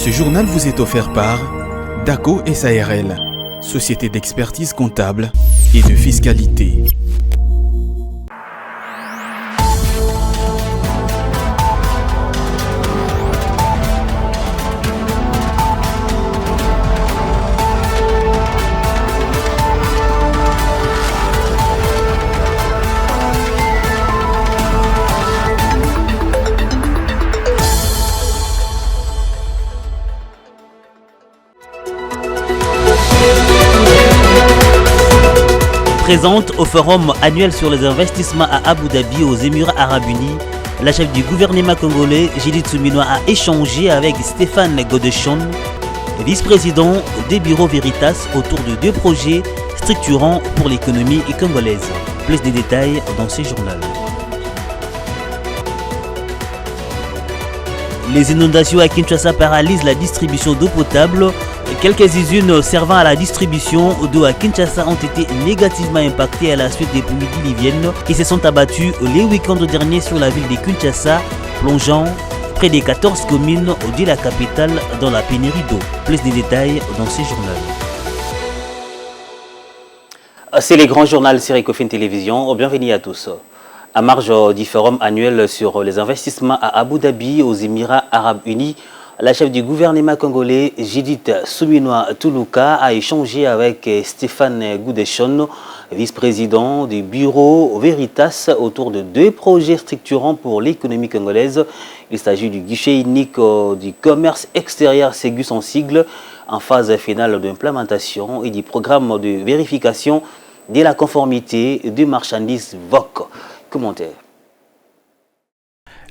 Ce journal vous est offert par DACO SARL, société d'expertise comptable et de fiscalité. Présente au forum annuel sur les investissements à Abu Dhabi aux Émirats Arabes Unis, la chef du gouvernement congolais, Judith Suminwa, a échangé avec Stéphane Godechon, vice-président des bureaux Veritas, autour de deux projets structurants pour l'économie congolaise. Plus de détails dans ce journal. Les inondations à Kinshasa paralysent la distribution d'eau potable. Quelques usines servant à la distribution d'eau à Kinshasa ont été négativement impactées à la suite des pluies diluviennes qui se sont abattues les week-ends derniers sur la ville de Kinshasa, plongeant près des 14 communes de la capitale dans la pénurie d'eau. Plus de détails dans ce journal. C'est le grand journal sur Ecofin Télévision. Bienvenue à tous. À marge du forum annuel sur les investissements à Abu Dhabi aux Émirats Arabes Unis, la chef du gouvernement congolais, Judith Suminwa Tuluka, a échangé avec Stéphane Godechon, vice-président du bureau Veritas, autour de deux projets structurants pour l'économie congolaise. Il s'agit du guichet unique du commerce extérieur Ségus en sigle, en phase finale d'implémentation, et du programme de vérification de la conformité des marchandises VOC. Commentaire.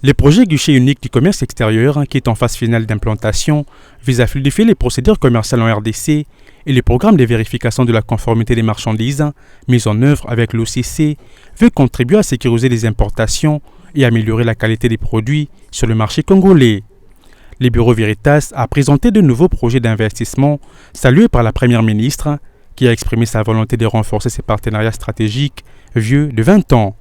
Le projet guichet unique du commerce extérieur, qui est en phase finale d'implantation, vise à fluidifier les procédures commerciales en RDC et le programme de vérification de la conformité des marchandises, mis en œuvre avec l'OCC, veut contribuer à sécuriser les importations et améliorer la qualité des produits sur le marché congolais. Le bureau Veritas a présenté de nouveaux projets d'investissement salués par la première ministre, qui a exprimé sa volonté de renforcer ses partenariats stratégiques vieux de 20 ans.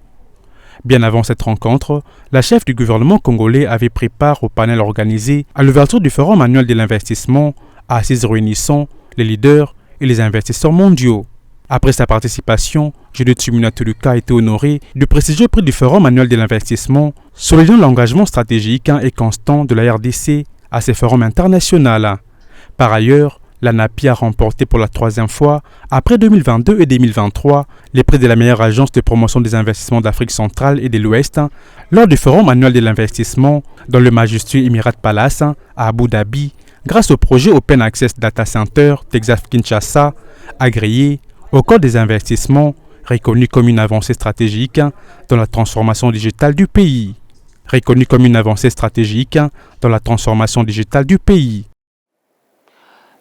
Bien avant cette rencontre, la chef du gouvernement congolais avait pris part au panel organisé à l'ouverture du forum annuel de l'investissement, assises réunissant les leaders et les investisseurs mondiaux. Après sa participation, Judith Suminwa Tuluka a été honoré du prestigieux prix du forum annuel de l'investissement, soulignant l'engagement stratégique et constant de la RDC à ces forums internationaux. Par ailleurs, l'ANAPI a remporté pour la troisième fois, après 2022 et 2023, les prix de la meilleure agence de promotion des investissements d'Afrique centrale et de l'Ouest lors du Forum annuel de l'investissement dans le majestueux Emirat Palace à Abu Dhabi, grâce au projet Open Access Data Center Texas Kinshasa, agréé au Code des investissements, reconnu comme une avancée stratégique dans la transformation digitale du pays. Reconnu comme une avancée stratégique dans la transformation digitale du pays.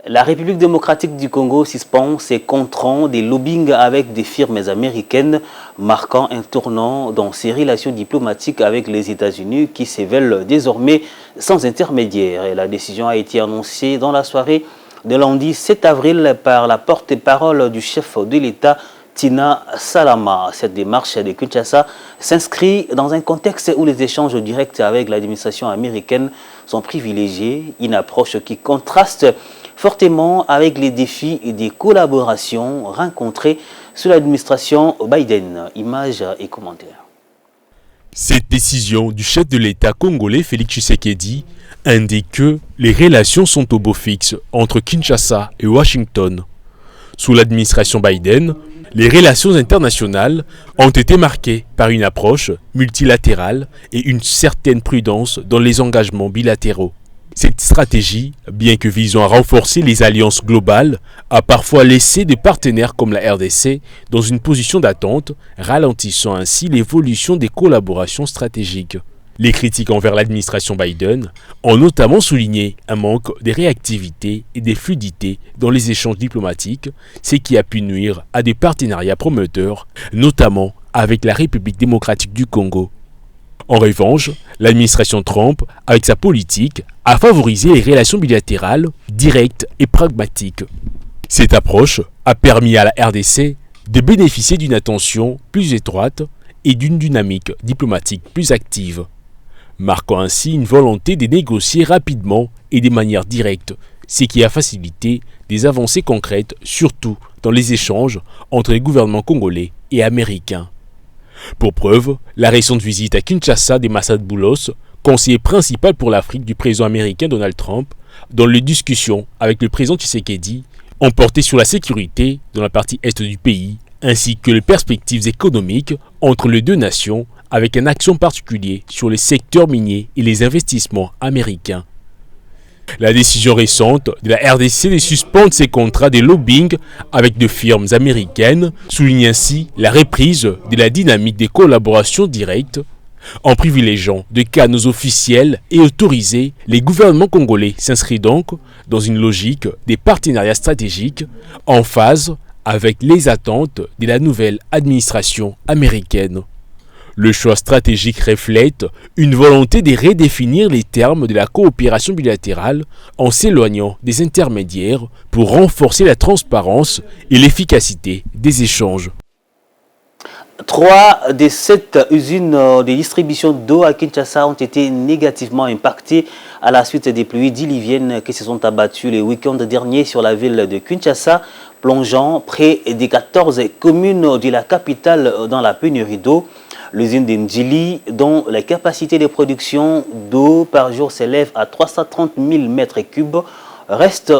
La République démocratique du Congo suspend ses contrats de lobbying avec des firmes américaines, marquant un tournant dans ses relations diplomatiques avec les États-Unis qui se veulent désormais sans intermédiaire. Et la décision a été annoncée dans la soirée de lundi 7 avril par la porte-parole du chef de l'État, Tina Salama. Cette démarche de Kinshasa s'inscrit dans un contexte où les échanges directs avec l'administration américaine sont privilégiés, une approche qui contraste fortement avec les défis et des collaborations rencontrés sous l'administration Biden. Images et commentaires. Cette décision du chef de l'État congolais Félix Tshisekedi indique que les relations sont au beau fixe entre Kinshasa et Washington. Sous l'administration Biden, les relations internationales ont été marquées par une approche multilatérale et une certaine prudence dans les engagements bilatéraux. Cette stratégie, bien que visant à renforcer les alliances globales, a parfois laissé des partenaires comme la RDC dans une position d'attente, ralentissant ainsi l'évolution des collaborations stratégiques. Les critiques envers l'administration Biden ont notamment souligné un manque de réactivité et de fluidité dans les échanges diplomatiques, ce qui a pu nuire à des partenariats promoteurs, notamment avec la République démocratique du Congo. En revanche, l'administration Trump, avec sa politique, a favorisé les relations bilatérales directes et pragmatiques. Cette approche a permis à la RDC de bénéficier d'une attention plus étroite et d'une dynamique diplomatique plus active, marquant ainsi une volonté de négocier rapidement et de manière directe, ce qui a facilité des avancées concrètes, surtout dans les échanges entre les gouvernements congolais et américains. Pour preuve, la récente visite à Kinshasa de Massad Boulos, conseiller principal pour l'Afrique du président américain Donald Trump, dont les discussions avec le président Tshisekedi ont porté sur la sécurité dans la partie est du pays, ainsi que les perspectives économiques entre les deux nations, avec un accent particulier sur les secteurs miniers et les investissements américains. La décision récente de la RDC de suspendre ses contrats de lobbying avec des firmes américaines souligne ainsi la reprise de la dynamique des collaborations directes. En privilégiant des canaux officiels et autorisés, les gouvernements congolais s'inscrivent donc dans une logique des partenariats stratégiques en phase avec les attentes de la nouvelle administration américaine. Le choix stratégique reflète une volonté de redéfinir les termes de la coopération bilatérale en s'éloignant des intermédiaires pour renforcer la transparence et l'efficacité des échanges. 3 des 7 usines de distribution d'eau à Kinshasa ont été négativement impactées à la suite des pluies diluviennes qui se sont abattues le week-end dernier sur la ville de Kinshasa, plongeant près des 14 communes de la capitale dans la pénurie d'eau. L'usine d'Indjili, dont la capacité de production d'eau par jour s'élève à 330 000 m3, reste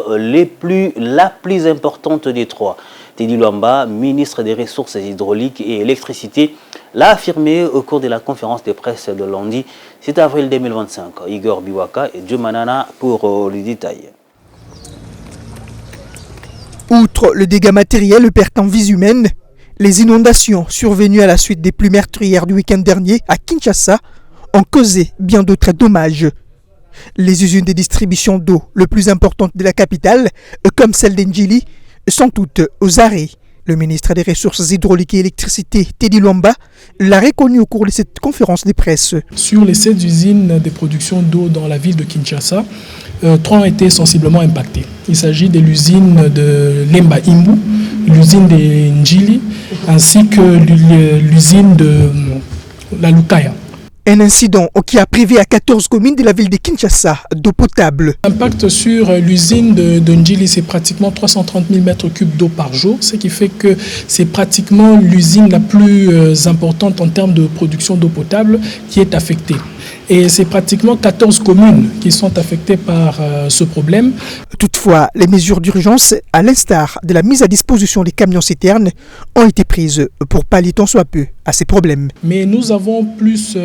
la plus importante des 3. Teddy Luamba, ministre des Ressources hydrauliques et électricité, l'a affirmé au cours de la conférence de presse de lundi 7 avril 2025. Igor Biwaka et Joe Manana pour les détails. Outre le dégât matériel perdant vies humaines, les inondations survenues à la suite des pluies meurtrières du week-end dernier à Kinshasa ont causé bien d'autres dommages. Les usines de distribution d'eau les plus importantes de la capitale, comme celle d'Indjili, sont toutes aux arrêts. Le ministre des Ressources hydrauliques et électricité, Teddy Luamba, l'a reconnu au cours de cette conférence de presse. Sur les 7 usines de production d'eau dans la ville de Kinshasa, 3 ont été sensiblement impactées. Il s'agit de l'usine de Lemba Imbu, l'usine de Ndjili, ainsi que l'usine de la Lukaya. Un incident qui a privé à 14 communes de la ville de Kinshasa d'eau potable. L'impact sur l'usine de Ndjili, c'est pratiquement 330 000 m3 d'eau par jour, ce qui fait que c'est pratiquement l'usine la plus importante en termes de production d'eau potable qui est affectée. Et c'est pratiquement 14 communes qui sont affectées par ce problème. Toutefois, les mesures d'urgence, à l'instar de la mise à disposition des camions-citernes, ont été prises pour pallier tant soit peu à ces problèmes. Mais nous avons plus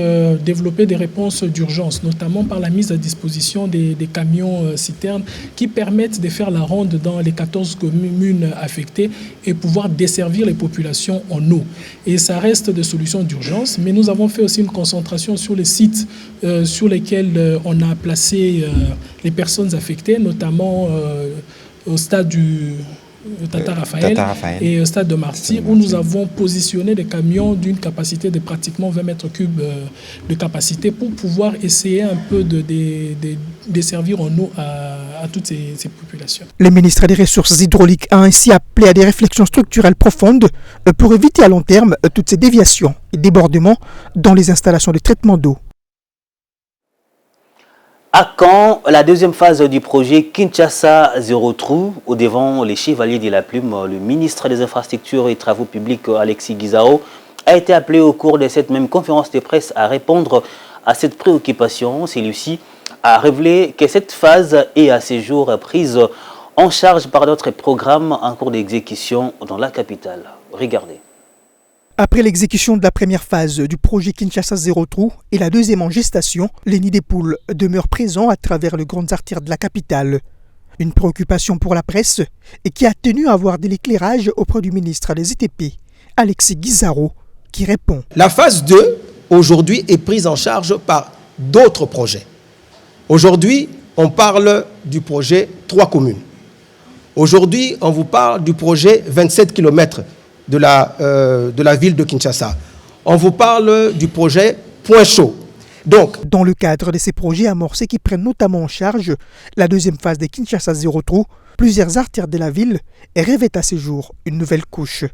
développé des réponses d'urgence, notamment par la mise à disposition des camions-citernes qui permettent de faire la ronde dans les 14 communes affectées et pouvoir desservir les populations en eau. Et ça reste des solutions d'urgence, mais nous avons fait aussi une concentration sur les sites sur lesquels on a placé les personnes affectées, notamment au stade du Tata Raphaël et au stade de Marty, où nous avons positionné des camions d'une capacité de pratiquement 20 m3 de capacité pour pouvoir essayer un peu de desservir en eau à toutes ces populations. Le ministre des Ressources hydrauliques a ainsi appelé à des réflexions structurelles profondes pour éviter à long terme toutes ces déviations et débordements dans les installations de traitement d'eau. À quand la deuxième phase du projet Kinshasa Zéro Trou, au devant les chevaliers de la plume, le ministre des Infrastructures et Travaux publics Alexis Guizao a été appelé au cours de cette même conférence de presse à répondre à cette préoccupation. Celui-ci a révélé que cette phase est à ce jour prise en charge par d'autres programmes en cours d'exécution dans la capitale. Regardez. Après l'exécution de la première phase du projet Kinshasa Zéro Trou et la deuxième en gestation, les nids des poules demeurent présents à travers les grandes artères de la capitale. Une préoccupation pour la presse et qui a tenu à avoir de l'éclairage auprès du ministre des ITP, Alexis Guizao, qui répond. La phase 2, aujourd'hui, est prise en charge par d'autres projets. Aujourd'hui, on parle du projet 3 communes. Aujourd'hui, on vous parle du projet 27 km de la ville de Kinshasa. On vous parle du projet Point Chaud. Donc, dans le cadre de ces projets amorcés qui prennent notamment en charge la deuxième phase de Kinshasa Zéro Trou, plusieurs artères de la ville revêtent à ce jour une nouvelle couche,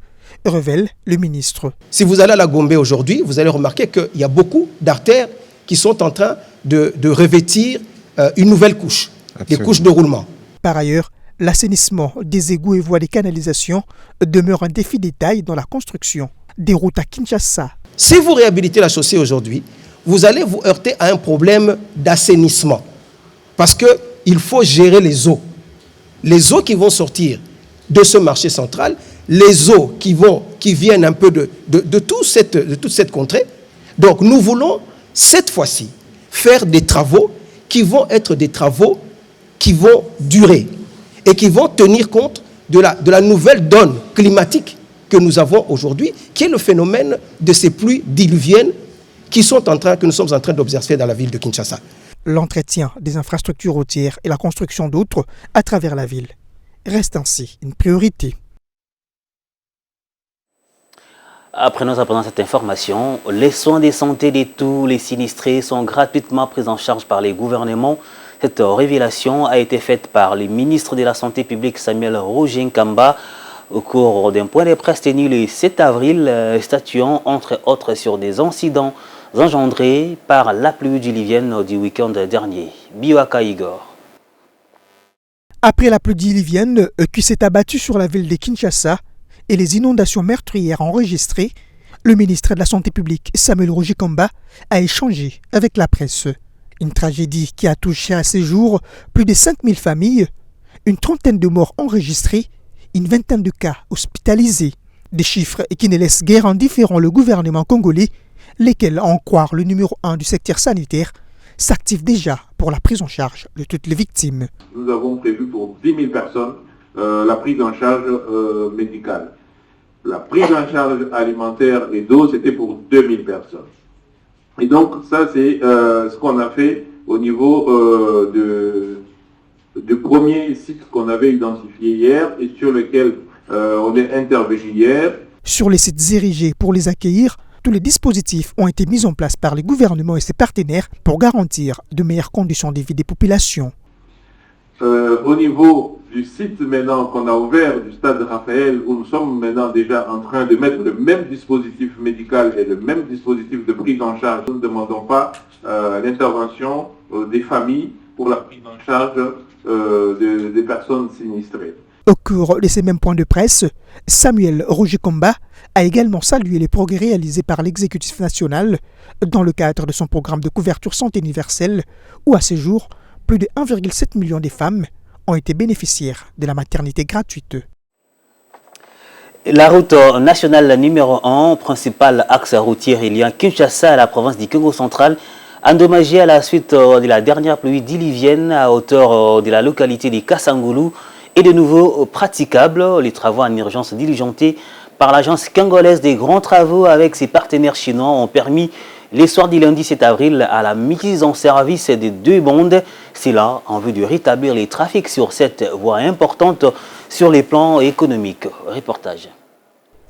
révèle le ministre. Si vous allez à la Gombe aujourd'hui, vous allez remarquer qu'il y a beaucoup d'artères qui sont en train de revêtir une nouvelle couche. des couches de roulement. Par ailleurs, l'assainissement des égouts et voies des canalisations demeure un défi de taille dans la construction des routes à Kinshasa. Si vous réhabilitez la chaussée aujourd'hui, vous allez vous heurter à un problème d'assainissement. Parce qu'il faut gérer les eaux. Les eaux qui vont sortir de ce marché central, les eaux qui viennent un peu de toute cette contrée. Donc nous voulons cette fois-ci faire des travaux qui vont être des travaux qui vont durer et qui vont tenir compte de la nouvelle donne climatique que nous avons aujourd'hui, qui est le phénomène de ces pluies diluviennes que nous sommes en train d'observer dans la ville de Kinshasa. L'entretien des infrastructures routières et la construction d'autres à travers la ville reste ainsi une priorité. Apprenons à présent cette information. Les soins de santé de tous les sinistrés sont gratuitement pris en charge par les gouvernements. Cette révélation a été faite par le ministre de la Santé publique Samuel Roger Nkamba au cours d'un point de presse tenu le 7 avril, statuant entre autres sur des incidents engendrés par la pluie diluvienne du week-end dernier. Biwaka Igor. Après la pluie diluvienne qui s'est abattue sur la ville de Kinshasa et les inondations meurtrières enregistrées, le ministre de la Santé publique Samuel Roger Nkamba a échangé avec la presse. Une tragédie qui a touché à ces jours plus de 5000 familles, une trentaine de morts enregistrés, une vingtaine de cas hospitalisés. Des chiffres qui ne laissent guère indifférent le gouvernement congolais, lesquels, à en croire le numéro 1 du secteur sanitaire, s'activent déjà pour la prise en charge de toutes les victimes. Nous avons prévu pour 10 000 personnes la prise en charge médicale. La prise en charge alimentaire et d'eau, c'était pour 2 000 personnes. Et donc, ça, c'est ce qu'on a fait au niveau du premier site qu'on avait identifié hier et sur lequel on est intervenu hier. Sur les sites érigés pour les accueillir, tous les dispositifs ont été mis en place par le gouvernement et ses partenaires pour garantir de meilleures conditions de vie des populations. Au niveau du site maintenant qu'on a ouvert, du stade Raphaël, où nous sommes maintenant déjà en train de mettre le même dispositif médical et le même dispositif de prise en charge, nous ne demandons pas l'intervention des familles pour la prise en charge des personnes sinistrées. Au cours de ces mêmes points de presse, Samuel Roger Nkamba a également salué les progrès réalisés par l'exécutif national dans le cadre de son programme de couverture santé universelle, où à ce jour, plus de 1,7 million de femmes ont été bénéficiaires de la maternité gratuite. La route nationale numéro 1, principal axe routier reliant Kinshasa à la province du Congo central, endommagée à la suite de la dernière pluie diluvienne à hauteur de la localité de Kasangulu, est de nouveau praticable. Les travaux en urgence diligentés par l'agence congolaise des grands travaux avec ses partenaires chinois ont permis les soirs du lundi 7 avril à la mise en service des 2 bandes. C'est là en vue de rétablir les trafics sur cette voie importante sur les plans économiques. Reportage.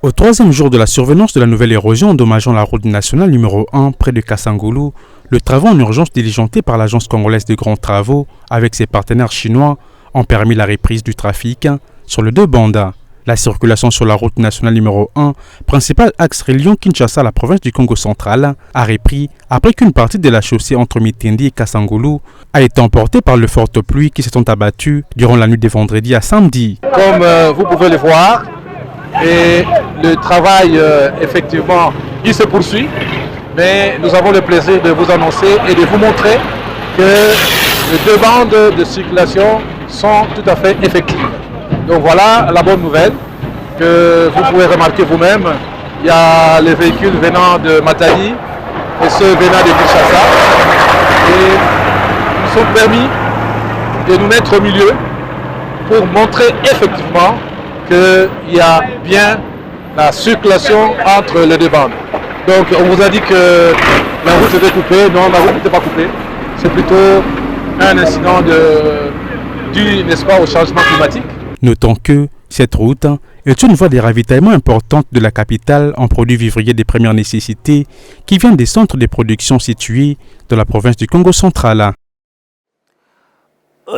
Au 3e jour de la survenance de la nouvelle érosion endommageant la route nationale numéro 1 près de Kasangulu, le travaux en urgence diligenté par l'agence congolaise de grands travaux avec ses partenaires chinois ont permis la reprise du trafic sur les 2 bandes. La circulation sur la route nationale numéro 1, principal axe reliant Kinshasa à la province du Congo central, a repris après qu'une partie de la chaussée entre Mitendi et Kasangulu a été emportée par de fortes pluies qui se sont abattues durant la nuit de vendredi à samedi. Comme vous pouvez le voir, et le travail effectivement il se poursuit, mais nous avons le plaisir de vous annoncer et de vous montrer que les 2 bandes de circulation sont tout à fait effectives. Donc voilà la bonne nouvelle que vous pouvez remarquer vous-même. Il y a les véhicules venant de Matadi et ceux venant de Kinshasa. Et ils sont permis de nous mettre au milieu pour montrer effectivement qu'il y a bien la circulation entre les 2 bandes. Donc on vous a dit que la route était coupée. Non, la route n'était pas coupée. C'est plutôt un incident dû, n'est-ce pas, au changement climatique. Notons que cette route est une voie de ravitaillement importante de la capitale en produits vivriers de première nécessité qui vient des centres de production situés dans la province du Congo central.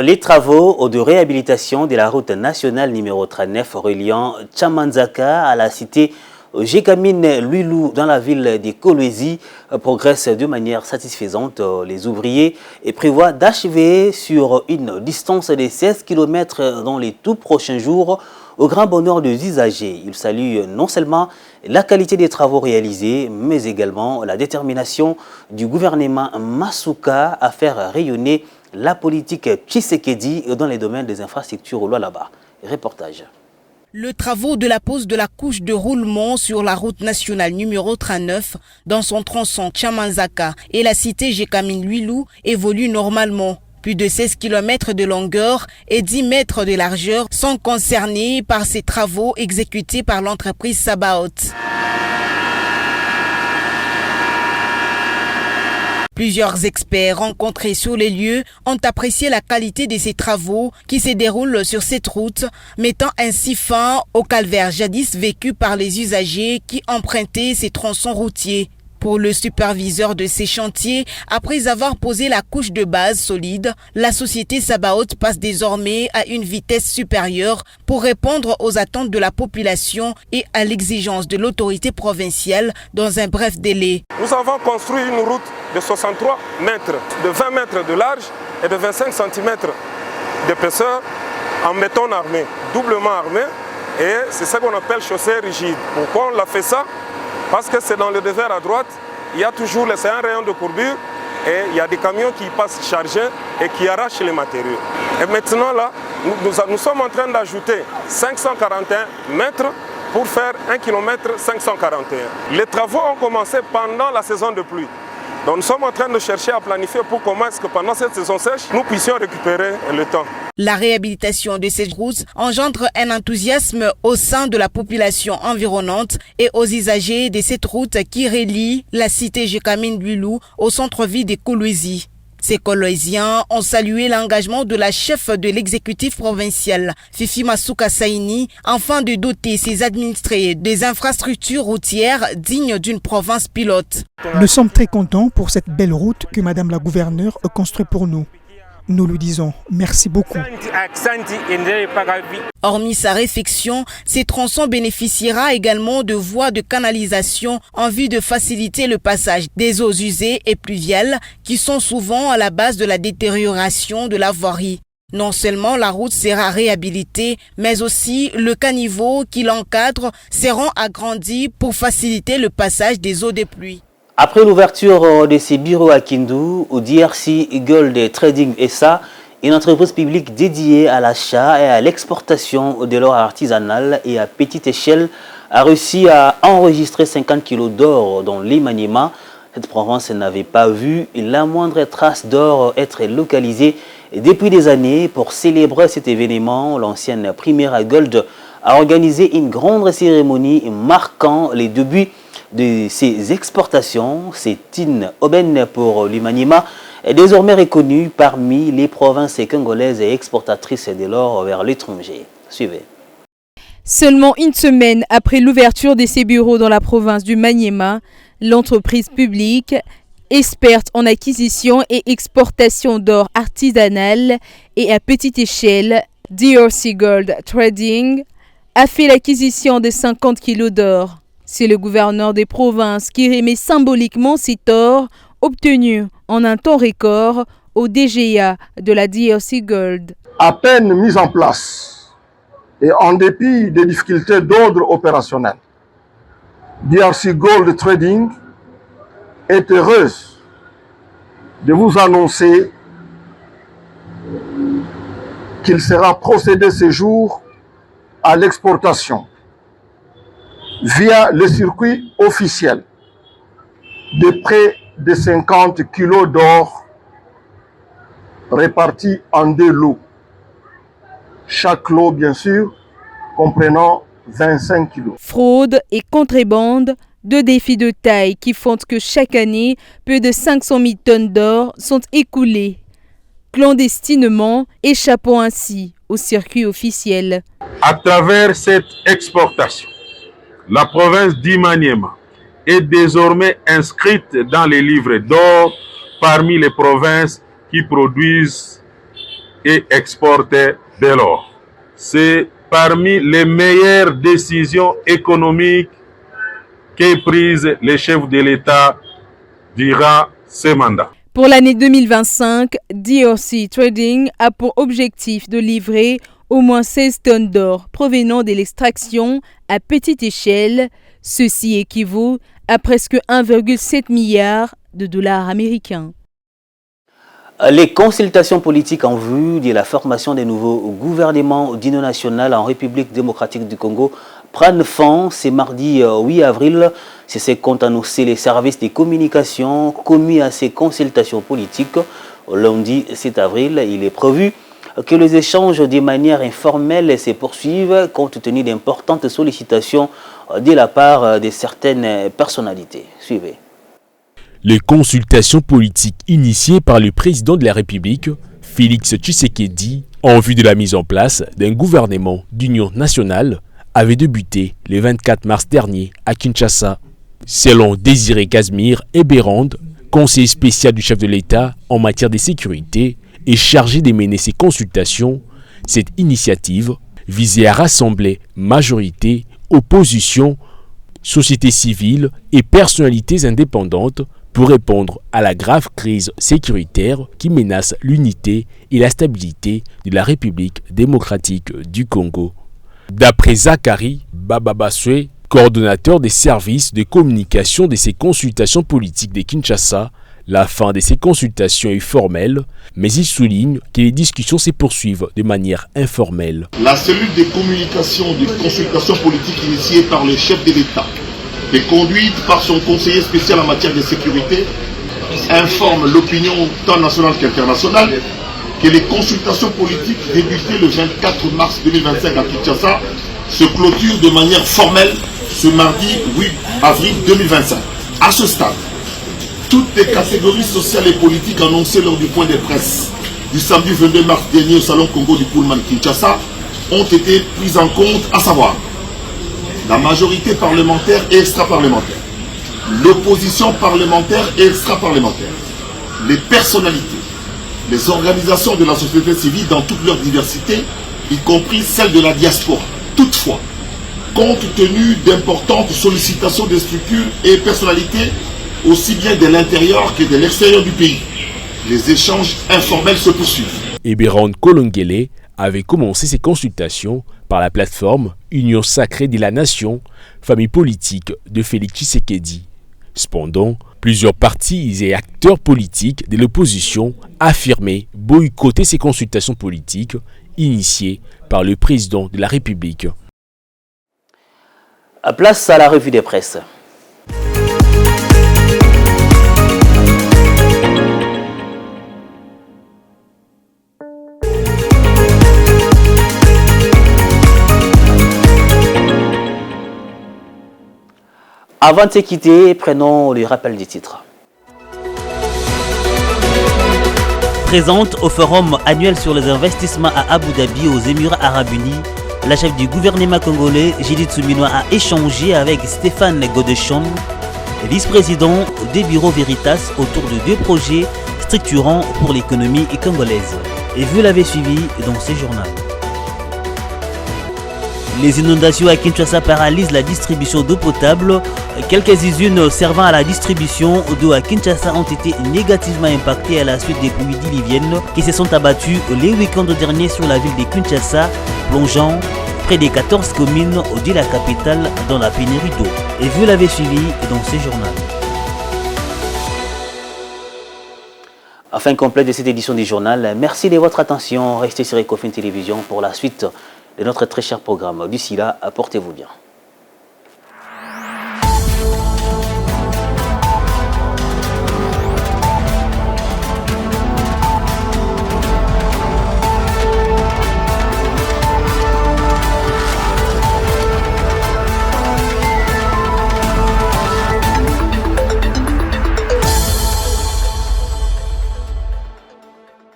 Les travaux de réhabilitation de la route nationale numéro 39 reliant Chamanzaka à la cité Gécamine Luilou dans la ville des Kolwezi progresse de manière satisfaisante. Les ouvriers prévoient d'achever sur une distance de 16 km dans les tout prochains jours au grand bonheur des usagers. Ils saluent non seulement la qualité des travaux réalisés, mais également la détermination du gouvernement Masuka à faire rayonner la politique Tshisekedi dans les domaines des infrastructures au Lualaba. Reportage. Le travaux de la pose de la couche de roulement sur la route nationale numéro 39 dans son tronçon Chamanzaka et la cité Gécamine Luilou évolue normalement. Plus de 16 km de longueur et 10 mètres de largeur sont concernés par ces travaux exécutés par l'entreprise Sabaoth. Plusieurs experts rencontrés sur les lieux ont apprécié la qualité de ces travaux qui se déroulent sur cette route, mettant ainsi fin au calvaire jadis vécu par les usagers qui empruntaient ces tronçons routiers. Pour le superviseur de ces chantiers, après avoir posé la couche de base solide, la société Sabaoth passe désormais à une vitesse supérieure pour répondre aux attentes de la population et à l'exigence de l'autorité provinciale dans un bref délai. Nous avons construit une route de 63 mètres, de 20 mètres de large et de 25 cm d'épaisseur en béton armé, doublement armé, et c'est ça qu'on appelle chaussée rigide. Pourquoi on l'a fait ça? Parce que c'est dans le désert à droite, il y a toujours c'est un rayon de courbure et il y a des camions qui passent chargés et qui arrachent les matériaux. Et maintenant là, nous sommes en train d'ajouter 541 mètres pour faire 1 km 541. Les travaux ont commencé pendant la saison de pluie. Donc nous sommes en train de chercher à planifier pour comment est-ce que pendant cette saison sèche, nous puissions récupérer le temps. La réhabilitation de ces routes engendre un enthousiasme au sein de la population environnante et aux usagers de cette route qui relie la cité Gécamine Luilou au centre-ville de Kolwezi. Ces Kolweziens ont salué l'engagement de la chef de l'exécutif provincial, Fifi Masuka Saini, afin de doter ses administrés des infrastructures routières dignes d'une province pilote. Nous sommes très contents pour cette belle route que Madame la gouverneure a construite pour nous. Nous lui disons merci beaucoup. Hormis sa réfection, ces tronçons bénéficiera également de voies de canalisation en vue de faciliter le passage des eaux usées et pluviales qui sont souvent à la base de la détérioration de la voirie. Non seulement la route sera réhabilitée, mais aussi le caniveau qui l'encadre seront agrandis pour faciliter le passage des eaux de pluie. Après l'ouverture de ces bureaux à Kindu, au DRC Gold Trading SA, une entreprise publique dédiée à l'achat et à l'exportation de l'or artisanal et à petite échelle, a réussi à enregistrer 50 kg d'or dans l'Emaniema. Cette province n'avait pas vu la moindre trace d'or être localisée depuis des années. Pour célébrer cet événement, l'ancienne Primera Gold a organisé une grande cérémonie marquant les débuts de ces exportations. C'est une aubaine pour l'Emaniema, désormais reconnue parmi les provinces congolaises et exportatrices de l'or vers l'étranger. Suivez. Seulement une semaine après l'ouverture de ses bureaux dans la province du Maniema, l'entreprise publique, experte en acquisition et exportation d'or artisanal et à petite échelle, DRC Gold Trading, a fait l'acquisition de 50 kg d'or. C'est le gouverneur des provinces qui remet symboliquement cet or obtenu en un temps record au DGA de la DRC Gold. À peine mise en place et en dépit des difficultés d'ordre opérationnel, DRC Gold Trading est heureuse de vous annoncer qu'il sera procédé ce jour à l'exportation via le circuit officiel de près de 50 kilos d'or répartis en 2 lots. Chaque lot, bien sûr, comprenant 25 kilos. Fraude et contrebande, 2 défis de taille qui font que chaque année, plus de 500 000 tonnes d'or sont écoulées, clandestinement, échappant ainsi au circuit officiel. À travers cette exportation, la province d'Emaniema est désormais inscrite dans les livres d'or parmi les provinces qui produisent et exportent de l'or. C'est parmi les meilleures décisions économiques qu'aient prises les chefs de l'État durant ce mandat. Pour l'année 2025, DRC Trading a pour objectif de livrer au moins 16 tonnes d'or provenant de l'extraction à petite échelle. Ceci équivaut à presque 1,7 milliard de dollars américains. Les consultations politiques en vue de la formation des nouveaux gouvernements d'union nationale en République démocratique du Congo prennent fin ce mardi 8 avril. C'est ce qu'ont annoncé les services de communication commis à ces consultations politiques. Lundi 7 avril, il est prévu que les échanges de manière informelle se poursuivent compte tenu d'importantes sollicitations de la part de certaines personnalités. Suivez. Les consultations politiques initiées par le président de la République, Félix Tshisekedi, en vue de la mise en place d'un gouvernement d'union nationale, avaient débuté le 24 mars dernier à Kinshasa. Selon Désiré Casimir Eberand, conseiller spécial du chef de l'État en matière de sécurité et chargé de mener ces consultations, cette initiative visait à rassembler majorité, opposition, société civile et personnalités indépendantes pour répondre à la grave crise sécuritaire qui menace l'unité et la stabilité de la République démocratique du Congo. D'après Zachary Bababaswe, coordonnateur des services de communication de ces consultations politiques de Kinshasa, la fin de ces consultations est formelle, mais il souligne que les discussions se poursuivent de manière informelle. La cellule de communication des consultations politiques initiée par le chef de l'État et conduite par son conseiller spécial en matière de sécurité informe l'opinion tant nationale qu'internationale que les consultations politiques débutées le 24 mars 2025 à Kinshasa se clôturent de manière formelle ce mardi 8 avril 2025. À ce stade, toutes les catégories sociales et politiques annoncées lors du point de presse du samedi 22 mars dernier au Salon Congo du Pullman Kinshasa ont été prises en compte, à savoir la majorité parlementaire et extra-parlementaire, l'opposition parlementaire et extra-parlementaire, les personnalités, les organisations de la société civile dans toute leur diversité, y compris celles de la diaspora. Toutefois, compte tenu d'importantes sollicitations des structures et personnalités, aussi bien de l'intérieur que de l'extérieur du pays, les échanges informels se poursuivent. Eberand Kolongele avait commencé ses consultations par la plateforme Union Sacrée de la Nation, famille politique de Félix Tshisekedi. Cependant, plusieurs partis et acteurs politiques de l'opposition affirmaient boycotter ces consultations politiques initiées par le président de la République. Place à la revue des presses. Avant de se quitter, prenons le rappel des titres. Présente au forum annuel sur les investissements à Abu Dhabi aux Émirats Arabes Unis, la chef du gouvernement congolais, Judith Suminwa, a échangé avec Stéphane Godechon, vice-président des bureaux Veritas, autour de deux projets structurants pour l'économie congolaise. Et vous l'avez suivi dans ce journal. Les inondations à Kinshasa paralysent la distribution d'eau potable. Quelques usines servant à la distribution d'eau à Kinshasa ont été négativement impactées à la suite des pluies diluviennes qui se sont abattues les week-ends derniers sur la ville de Kinshasa, plongeant près des 14 communes de la capitale dans la pénurie d'eau. Et vous l'avez suivi dans ce journal. Fin complète de cette édition du journal. Merci de votre attention. Restez sur Ecofin Télévision pour la suite de notre très cher programme. D'ici là, portez-vous bien.